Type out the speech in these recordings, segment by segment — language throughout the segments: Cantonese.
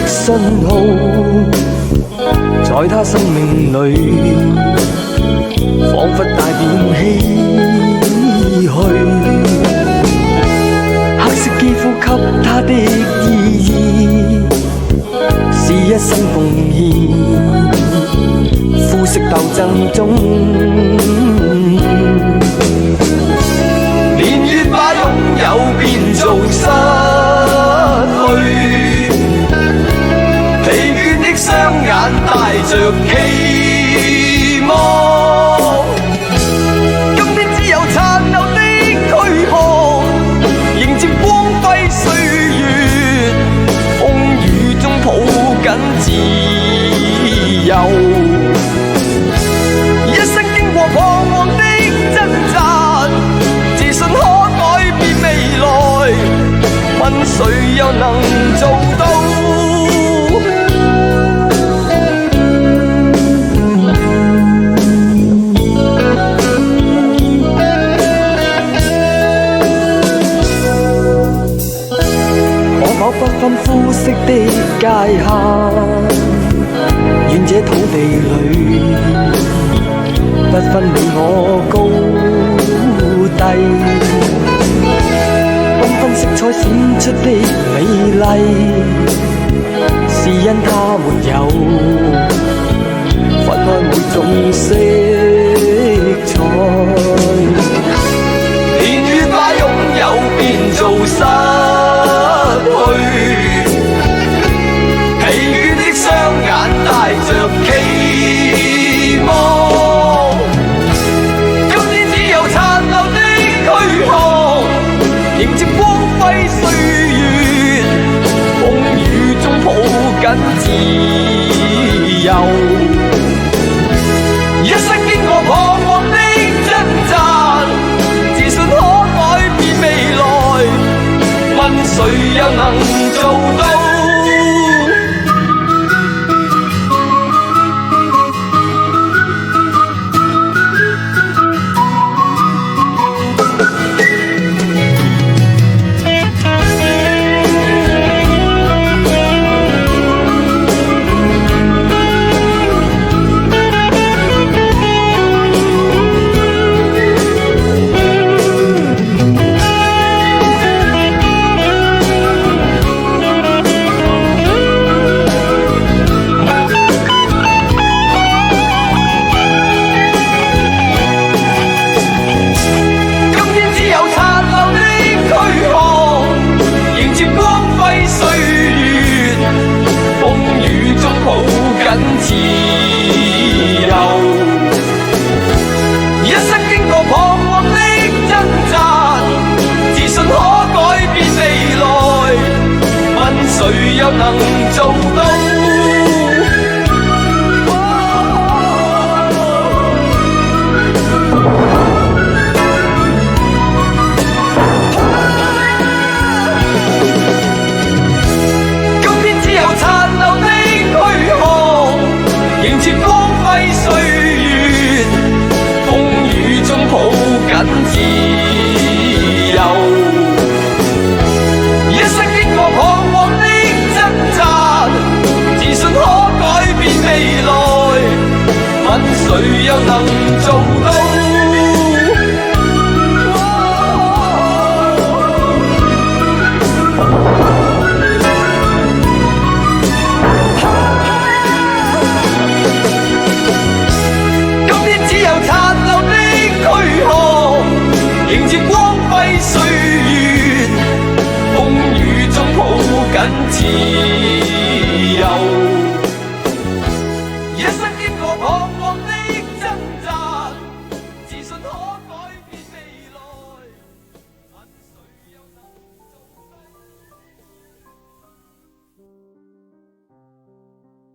信號，在他生命裏，彷彿帶點唏噓。黑色肌膚給他的意義，是一生奉獻。膚色鬥爭中，年月把擁有變做失去。疲倦的雙眼帶着期望，今天只有殘留的軀殼，迎接光輝歲月，風雨中抱緊自由。一生經過彷徨的掙扎，自信可改變未來，問誰又能做到？不分膚色的界限，願這土地裏不分你我高低，繽紛色彩閃出的美麗，是因它沒有分開每種色彩。年月把擁有變做失去，疲倦的雙眼帶着期望，今天只有殘留的軀殼，迎接光輝歲月，風雨中抱緊自由。一生經過彷徨的掙扎，自信可改變未來，問誰又能做到？自由，一生經過彷徨的掙扎，自信可改變未來，問誰又能做到？今天只有殘留的軀殼，迎接光輝歲月，風雨中抱緊自由。一生經過彷徨的掙扎，自信可改變未來，問誰又能做到？迎接光輝歲月，風雨中抱緊自由。一生經過彷徨的掙扎，自信可改變未來，問誰又能做到？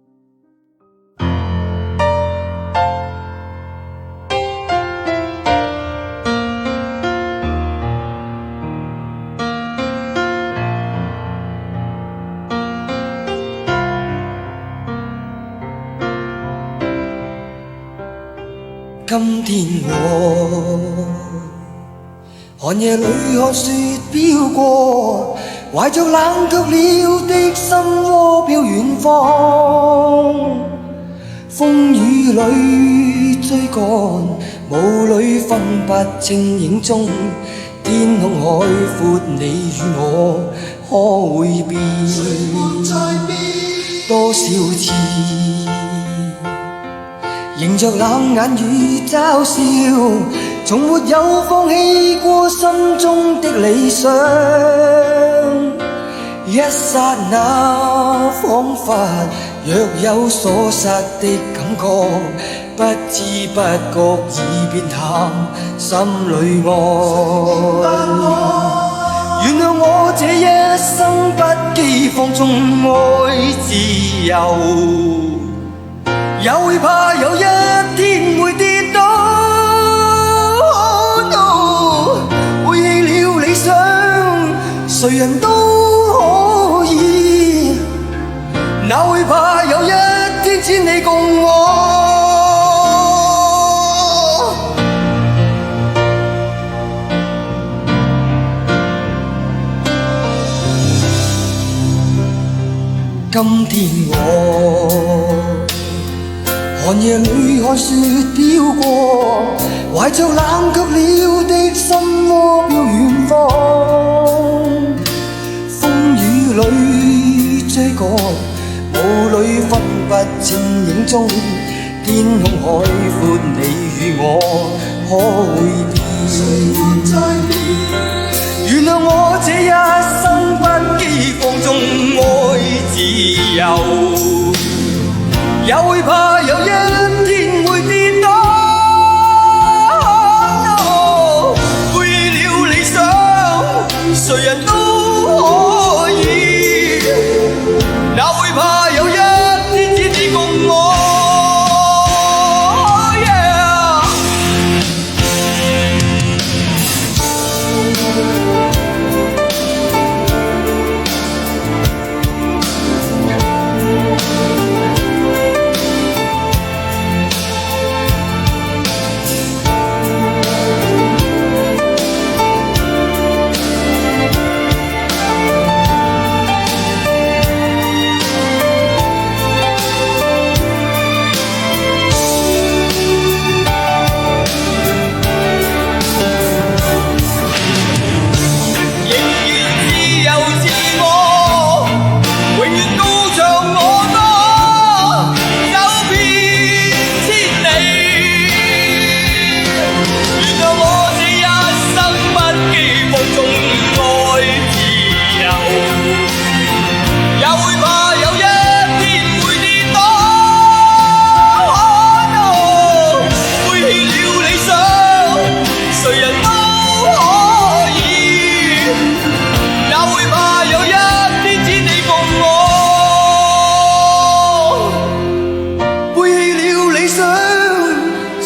今天我寒夜裏看雪飄過，懷着冷卻了的心窩飄遠遠方。風雨裏追趕，霧裏分不清影蹤。天空海闊，你與我可會變？多少次迎着冷眼與嘲笑，從沒有放棄過心中的理想。一剎那彷彿若有所失的感覺，不知不覺已變淡心裏愛。原諒我這一生不羈放縱愛自由，也會怕有一天會跌倒。背棄了理想，誰人都可以，哪會怕有一天只你共我。今天我寒夜裏看雪飄過，懷着冷卻了的心窩飄遠方。風雨裏追趕，霧裏分不清影蹤。天空海闊，你與我可會變？原諒我這一生不羈放縱愛自由，也會怕有一天會跌倒。背棄了理想，誰人都可以，哪會怕有一天只你共我。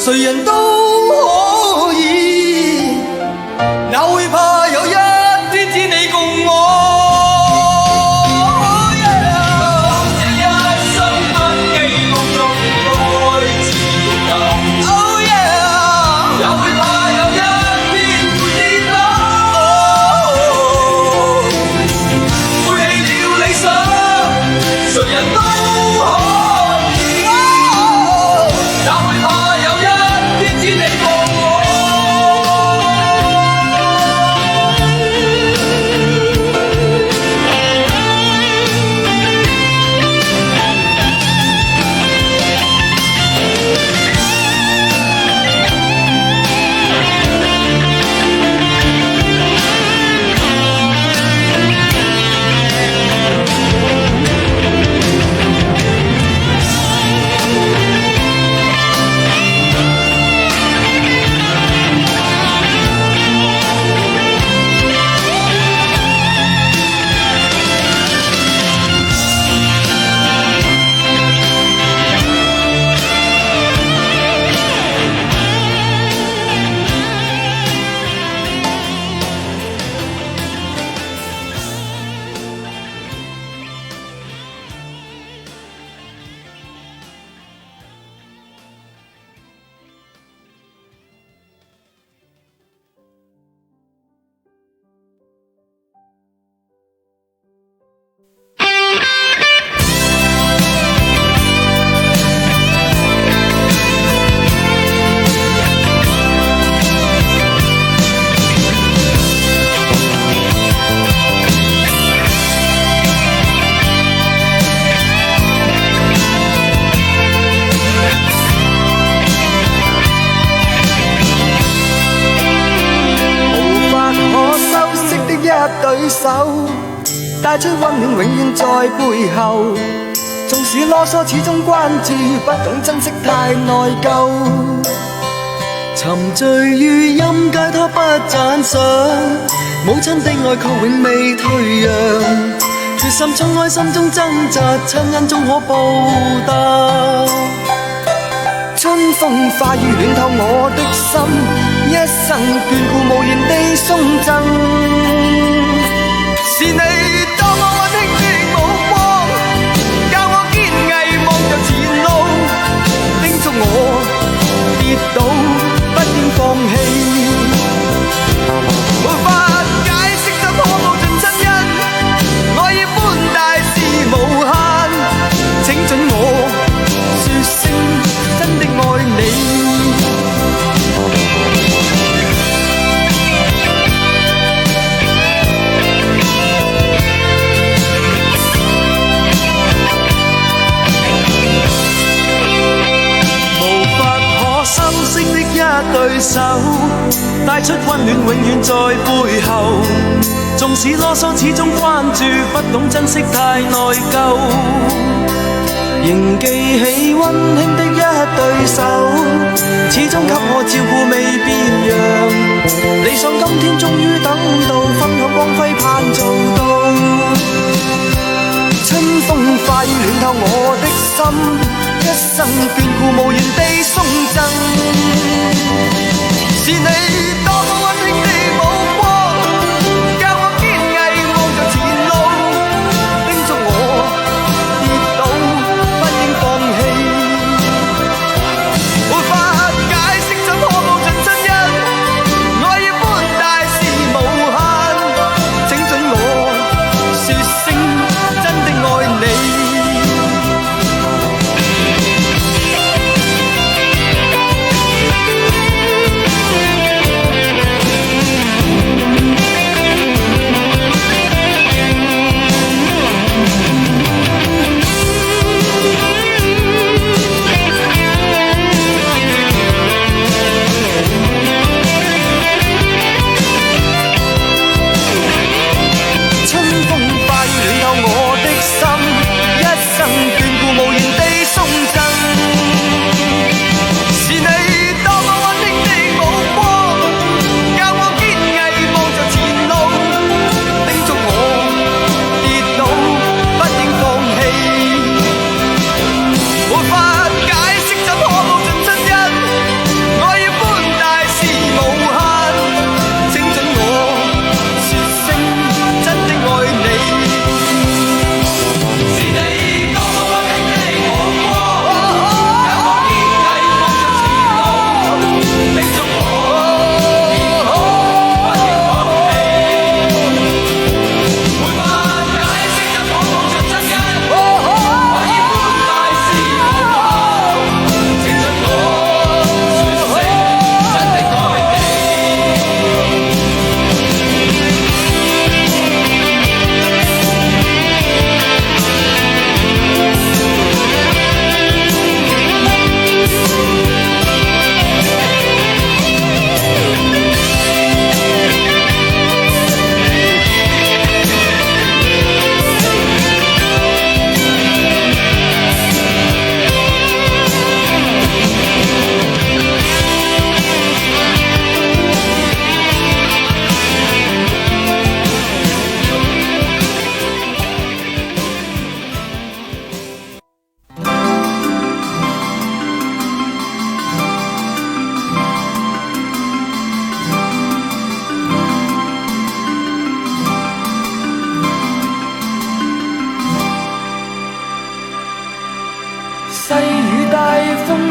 誰人都可以，哪會怕有一天只你共我。這一生不羈放縱愛自由，也會怕有一天會跌倒。背棄了理想，誰人都可以，哪會怕有一天只你共我。出溫暖永遠在背後。縱使囉嗦始終關注，不懂珍惜太內疚。沉醉於音階，他不讚賞。母親的愛卻永未退讓，決心衝開心中掙扎，親恩終可報答。春風化雨暖透我的心，一生眷顧無言地送贈。是你多麼溫馨的目光，教我堅毅望着前路，叮囑我跌倒不應放棄。沒法解釋怎可報盡親恩，愛意寬大是無限，請准我說聲真的愛你。無法可修飾的一對手，帶出溫暖永遠在背後。縱使囉嗦始終關注，不懂珍惜太內疚。仍記起溫馨的一對手，始終給我照顧未變樣。理想今天終於等到，分享光輝盼做到。春風化雨暖透我的心，一生眷顧無言地送贈。是你多麼溫馨的目光，教我堅毅望着前路，叮囑我跌倒不應放棄。沒法解釋怎可報盡親恩，愛意寬大是無限，請准我說聲真的愛你。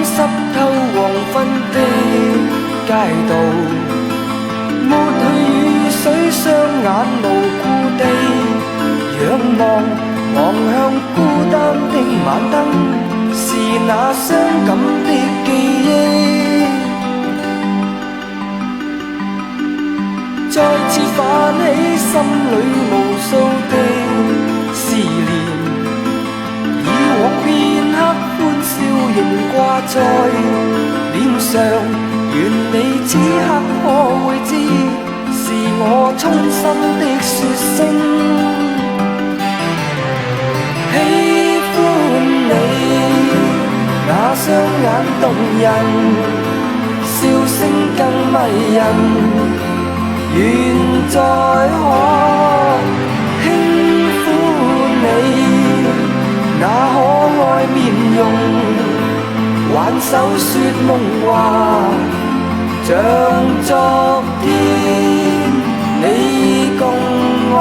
濕透黃昏的街道，抹去雨水，雙眼無故地仰望，望向孤單的晚燈，是那傷感的記憶，再次泛起心裏無數的思念。以往片刻歡笑仍掛在臉上，願你此刻可會知，是我衷心的說聲笑聲更迷人，願再可輕撫你那可愛面容，挽手說夢話，像昨天你共我。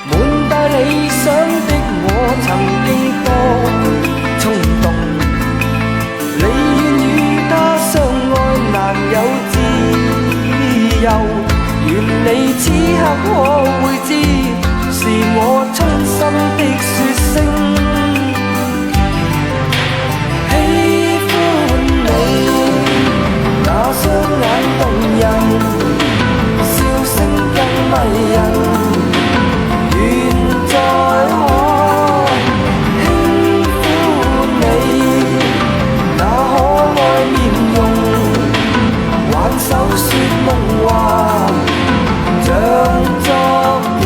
滿帶理想的我曾經多衝動，你願與他相愛難有自由，願你此刻可會知，是我衷心的說聲喜歡你，那雙眼動人，笑聲更迷人，願再可輕撫你那可愛面容，挽手說夢話，像昨天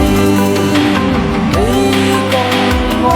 你共我。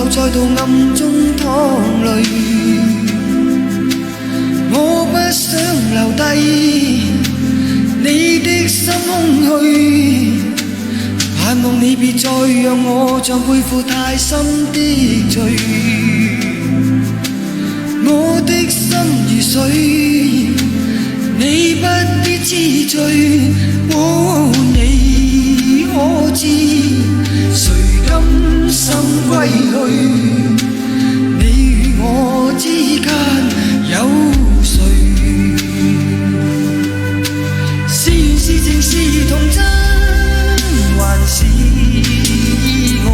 再度暗中淌淚，我不想留低你的心空虛，盼望你別再讓我像背負太深的罪，我的心如水，你不必知罪，你可知誰甘心歸去？你與我之間有誰？是緣是情是童真，還是意外？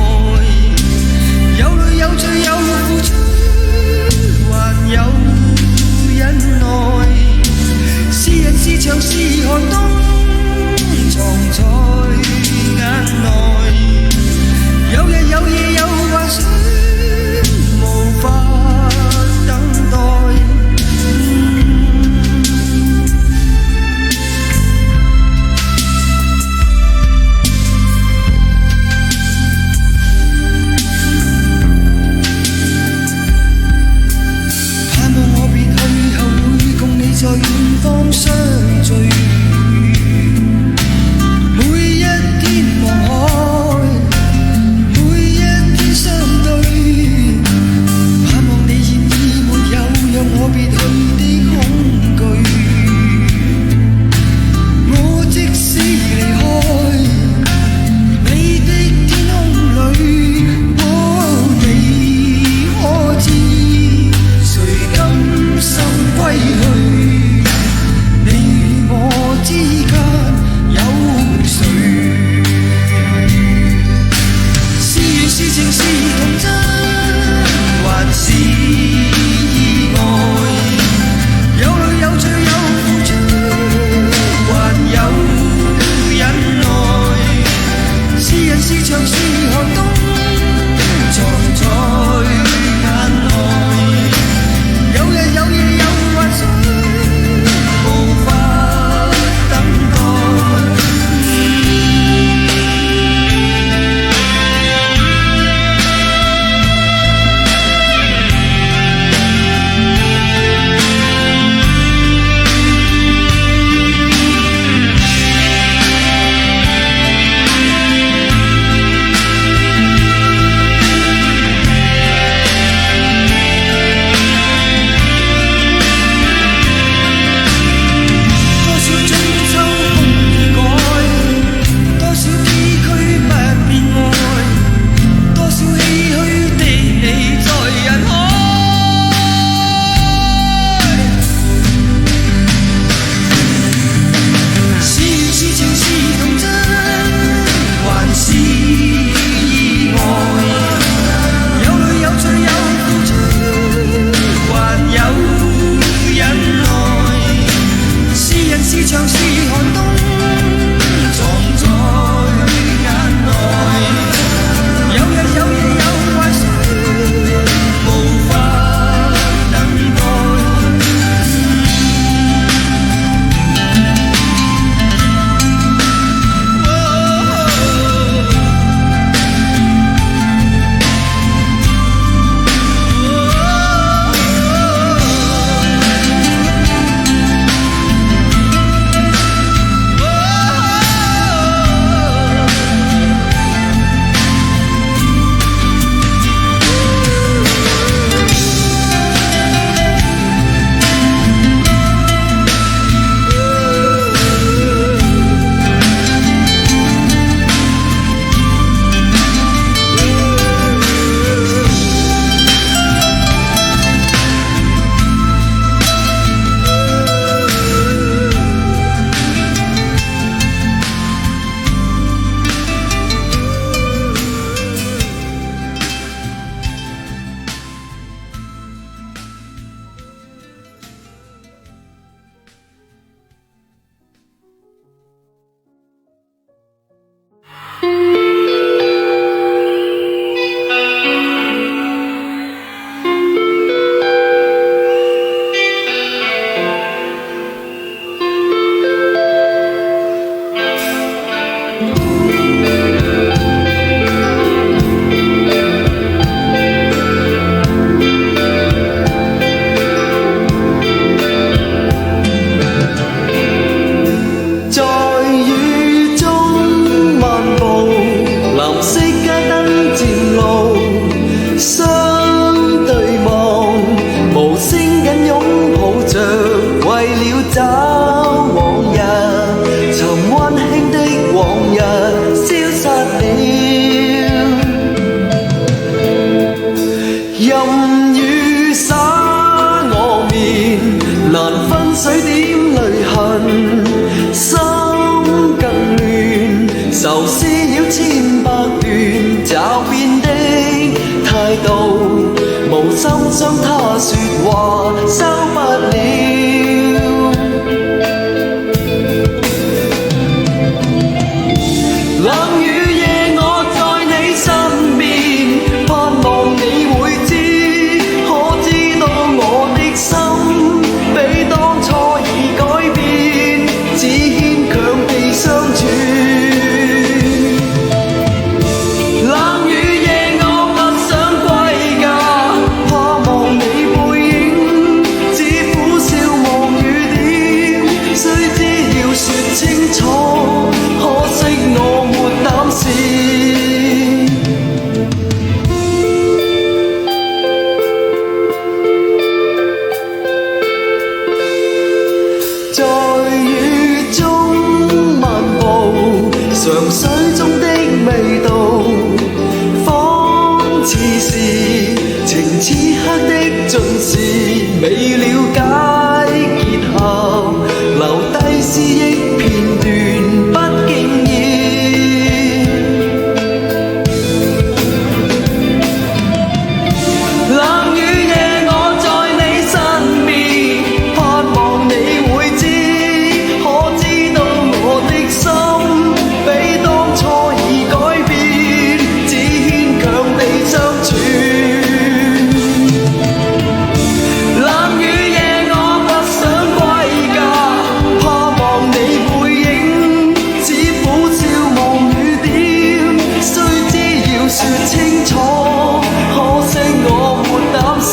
有淚有罪有付出，還有忍耐。是未了解結合，留低思憶片段不經意。冷雨夜我在你身邊，盼望你會知，可知道我的心比當初已改變，只牽強地相處。冷雨夜我不想歸家，怕望你背影，只苦笑望雨點，須知要說清楚，可惜我沒膽試。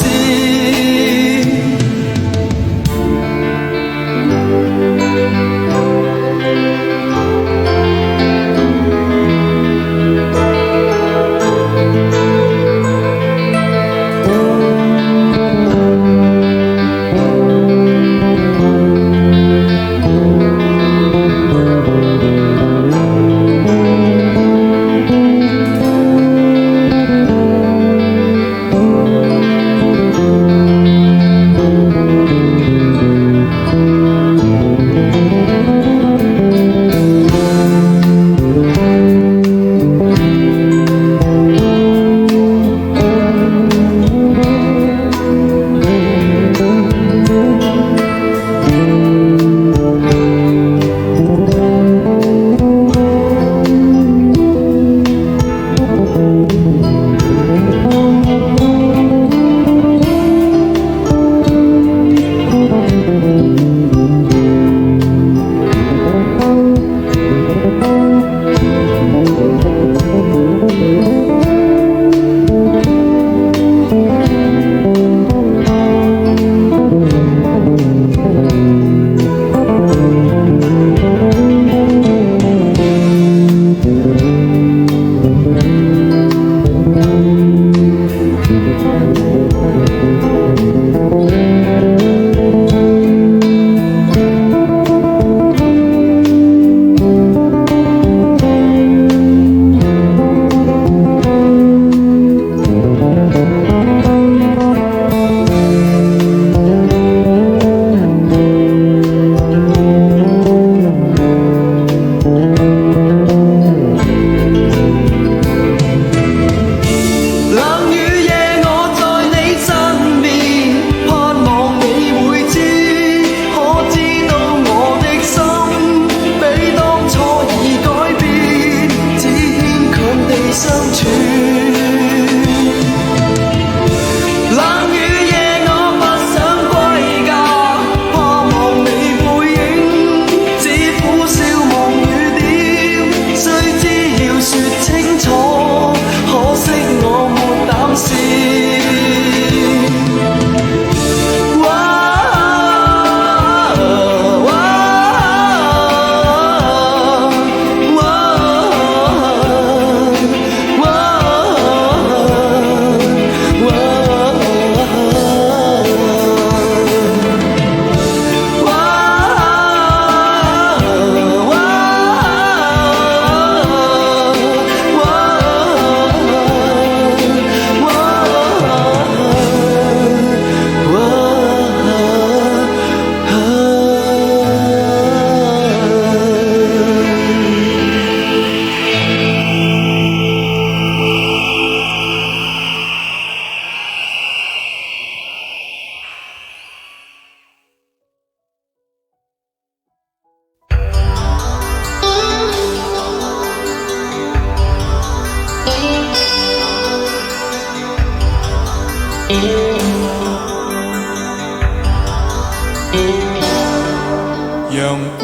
陽光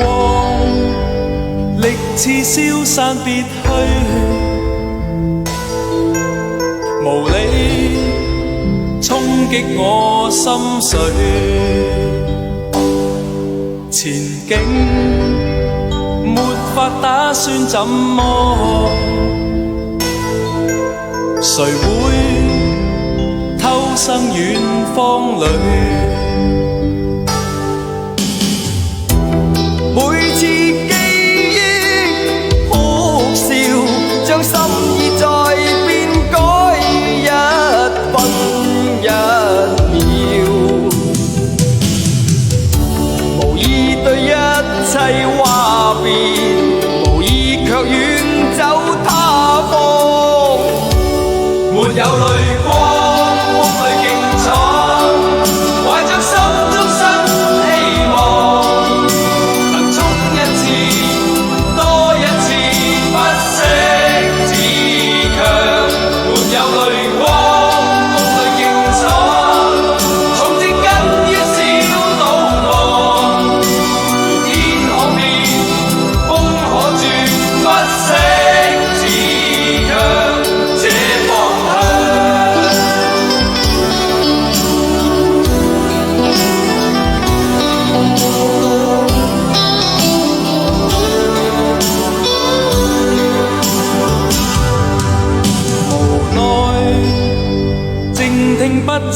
力似消散別去，無理衝擊我心碎，前景沒法打算怎麼，誰會偷生遠方裏？每次記憶哭笑，將心意再變改，一分一秒。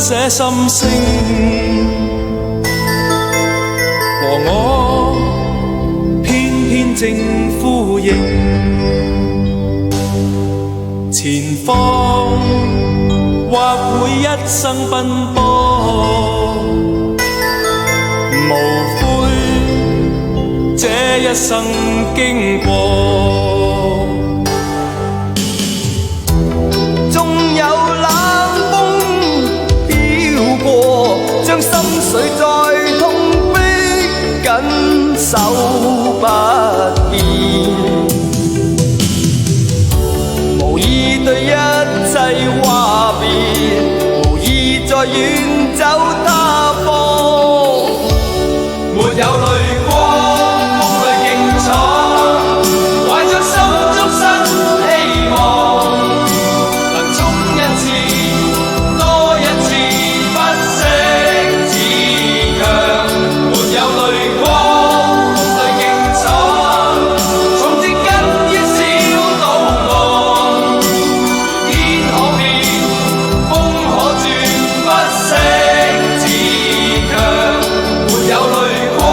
寫心聲，和我偏偏正呼應。前方或會一生奔波，無悔這一生經過。縱有冷風飄過，將心緒再痛逼緊守不變。無意對一切話別，無意再遠走他方。沒有淚光，夢裏競闖，懷着心中新希望，能衝一次，多一次，不息自強。沒有淚光，夢裏競闖，從植根於小島岸，天可變，風可轉，不息自強。沒有淚光。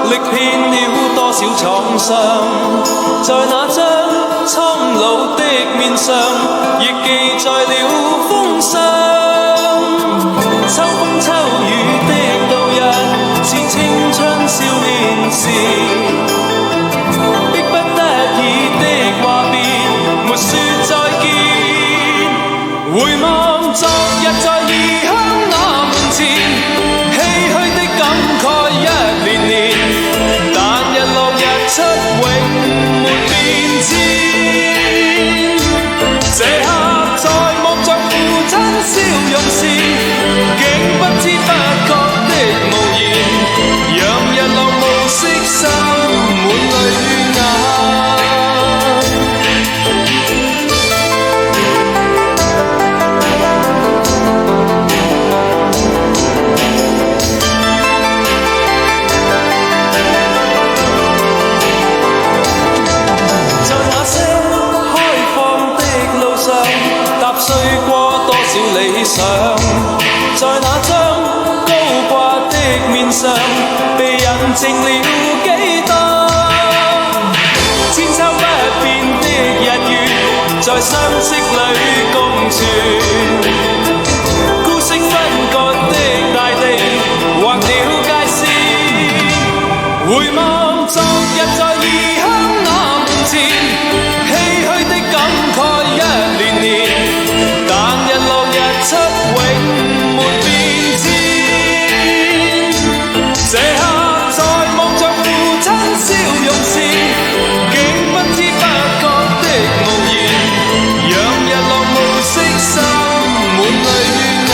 歷遍了多少創傷，在那張蒼老的面上，亦記載了風霜。秋風秋雨的度日，是青春少年時，迫不得已的話別，沒說再見。回望昨日在異鄉那門前，唏噓的感慨一年年，但日落日出永沒變遷。這刻在望着父親笑容時，竟不知不覺的無言，讓日落暮色滲滿淚眼。碎過多少理想，在那張高掛的面上，被印證了幾多千秋不變的日月，在相識裏共存。孤星分割的大地，劃了界線。回望昨日在異鄉那門前，唏噓的感慨一年年。出永沒變遷，這刻在望着父親笑容時，竟不知不覺的無言，讓日落暮色滲滿淚眼。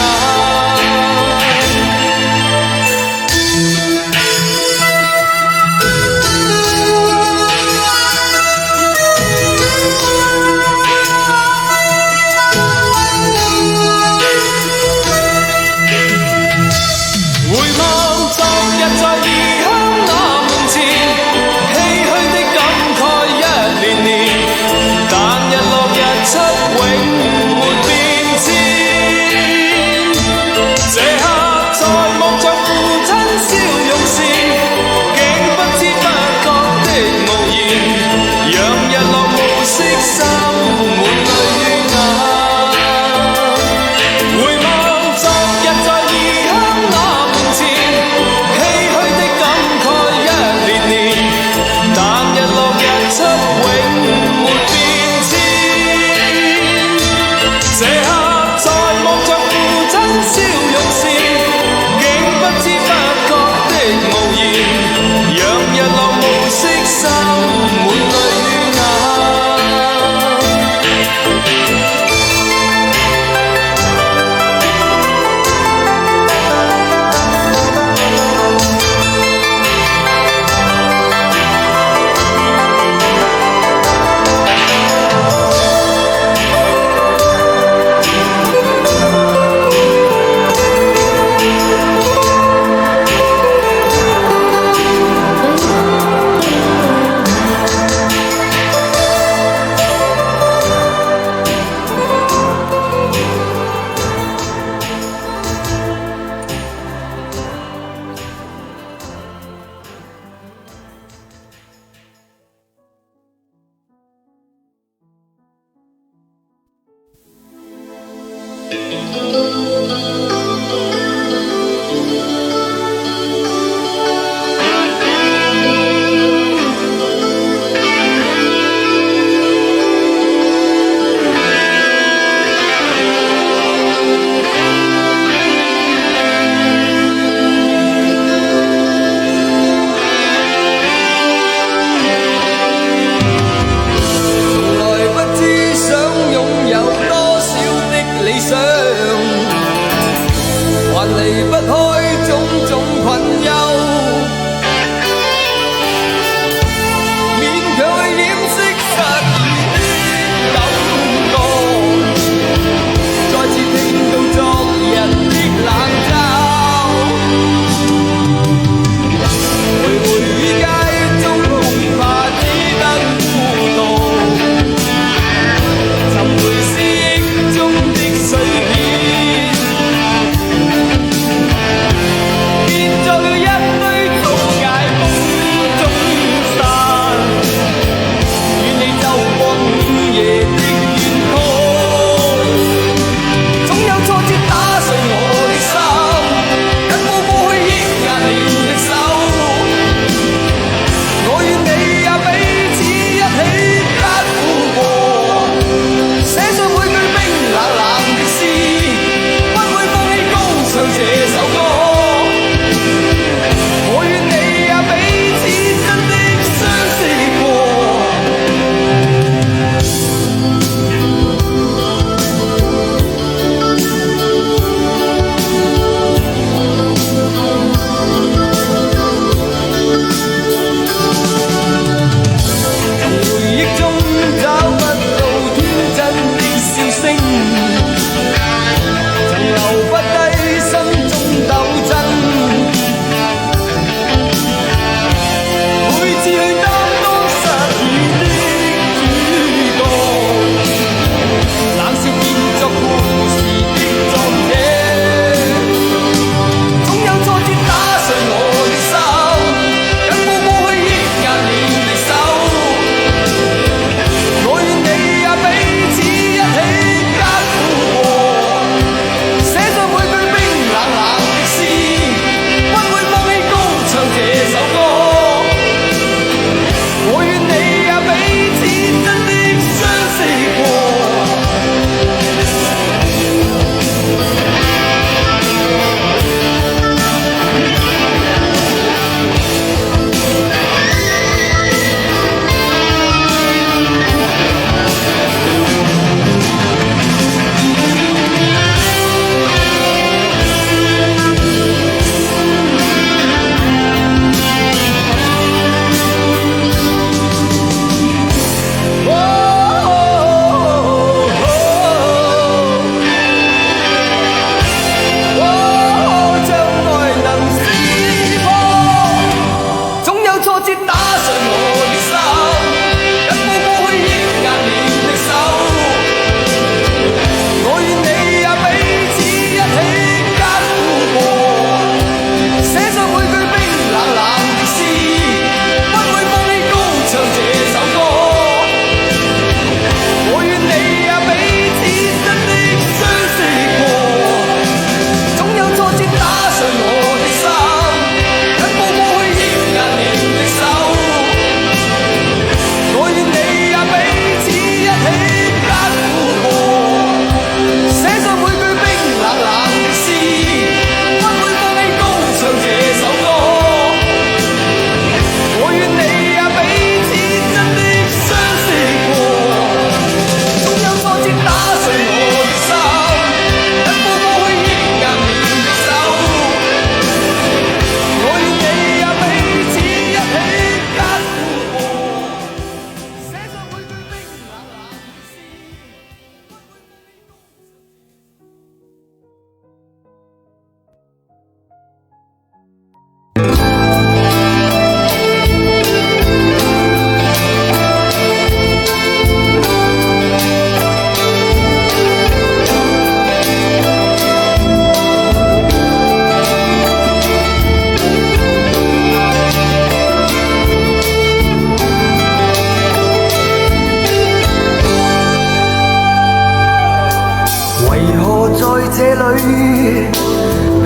這裏，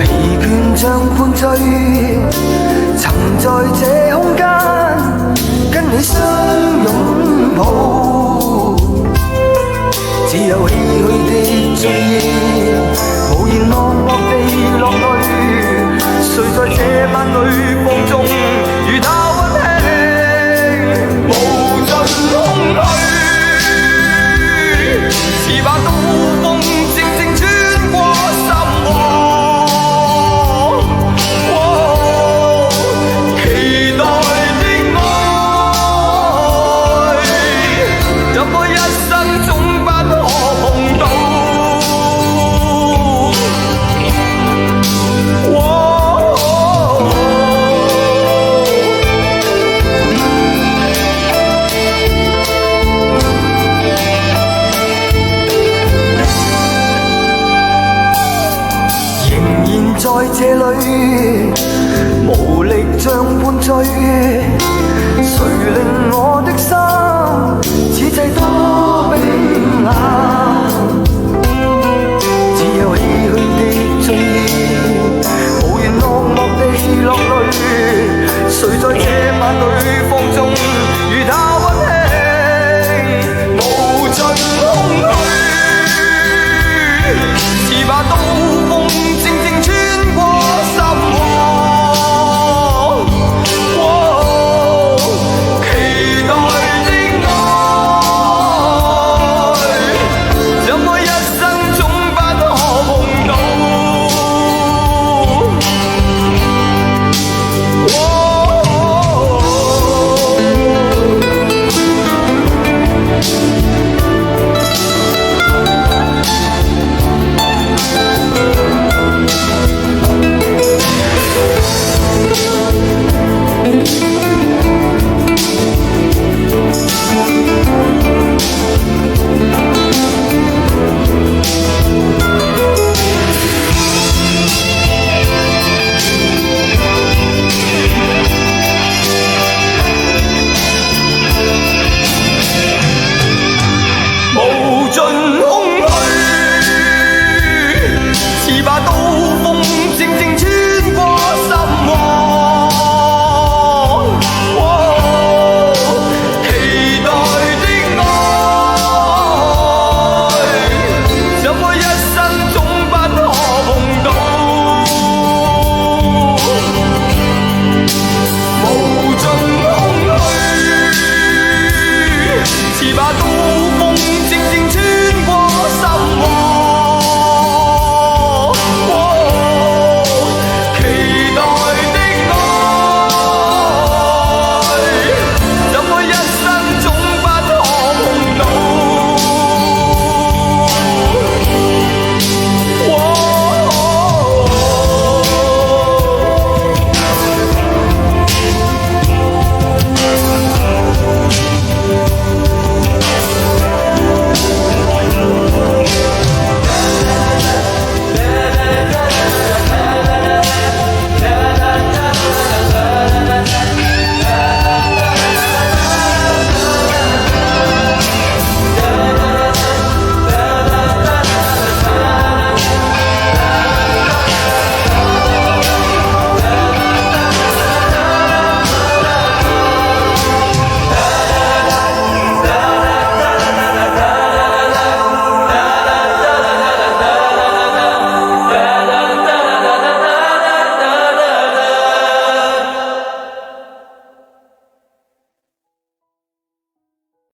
疲倦像灌醉，曾在這空間跟你相擁抱，只有唏噓的醉意，無言默默地落淚，誰在這晚裏放縱，如他溫馨，無盡空虛。似把刀鋒靜靜穿過心窩，期待的愛，怎麼一生總不可碰到？在這裏，無力像灌醉，誰令我的心此際多冰冷？只有唏噓的醉意，無言落寞地落淚，誰在這晚裏放縱，如他溫馨，無盡空虛，似把刀。